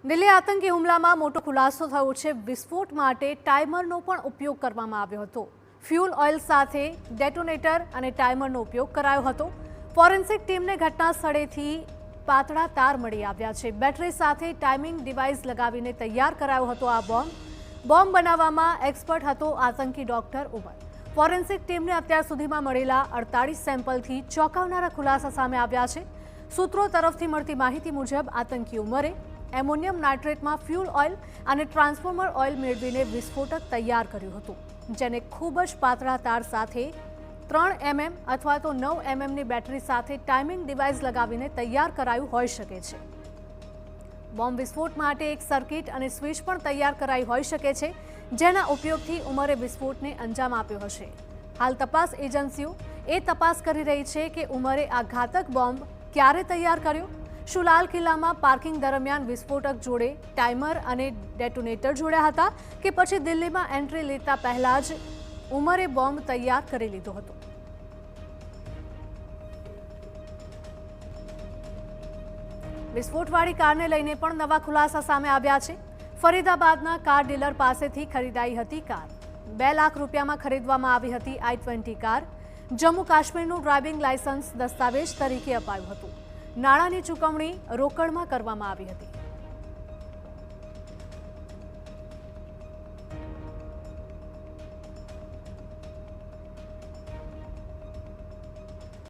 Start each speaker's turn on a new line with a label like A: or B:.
A: દિલ્હી આતંકી હુમલામાં મોટો ખુલાસો થયો છે। વિસ્ફોટ માટે ટાઈમરનો પણ ઉપયોગ કરવામાં આવ્યો હતો। ફ્યુલ ઓઇલ સાથે ડેટોનેટર અને ટાઈમરનો ઉપયોગ કરાયો હતો। ફોરેન્સિક ટીમને ઘટના સ્થળેથી પાતળા તાર મળી આવ્યા છે। બેટરી સાથે ટાઈમિંગ ડિવાઇસ લગાવીને તૈયાર કરાયો હતો આ બોમ્બ બનાવવામાં એક્સપર્ટ હતો આતંકી ડોક્ટર ઉમર। ફોરેન્સિક ટીમને અત્યાર સુધીમાં મળેલા 48 સેમ્પલથી ચોંકાવનારા ખુલાસા સામે આવ્યા છે। સૂત્રો તરફથી મળતી માહિતી મુજબ આતંકી ઉમરે એમોનિયમ નાઇટ્રેટમાં ફ્યુલ ઓઇલ અને ટ્રાન્સફોર્મર ઓઇલ મેળવીને વિસ્ફોટક તૈયાર કર્યું હતું, જેને ખૂબ જ પાતળા તાર સાથે 3 mm અથવા તો 9 mmની બેટરી સાથે ટાઈમિંગ ડિવાઇસ લગાવીને તૈયાર કરાયું હોઈ શકે છે। બોમ્બ વિસ્ફોટ માટે એક સર્કિટ અને સ્વિચ પણ તૈયાર કરાઈ હોઈ શકે છે, જેના ઉપયોગથી ઉમરે વિસ્ફોટને અંજામ આપ્યો હશે। હાલ તપાસ એજન્સીઓ એ તપાસ કરી રહી છે કે ઉમરે આ ઘાતક બોમ્બ ક્યારે તૈયાર કર્યો। શું લાલ કિલ્લામાં પાર્કિંગ દરમિયાન વિસ્ફોટક જોડે ટાઈમર અને ડેટોનેટર જોડ્યા હતા કે પછી દિલ્હીમાં એન્ટ્રી લેતા પહેલા જ ઉમરે બોમ્બ તૈયાર કરી લીધો હતો। વિસ્ફોટવાળી કારને લઈને પણ નવા ખુલાસા સામે આવ્યા છે। ફરીદાબાદના કાર ડીલર પાસેથી ખરીદાઈ હતી કાર। 2 લાખ રૂપિયામાં ખરીદવામાં આવી હતી i20 કાર। જમ્મુ કાશ્મીરનું ડ્રાઇવિંગ લાયસન્સ દસ્તાવેજ તરીકે અપાયું હતું। નાણાંની ચૂકવણી રોકડમાં કરવામાં આવી હતી।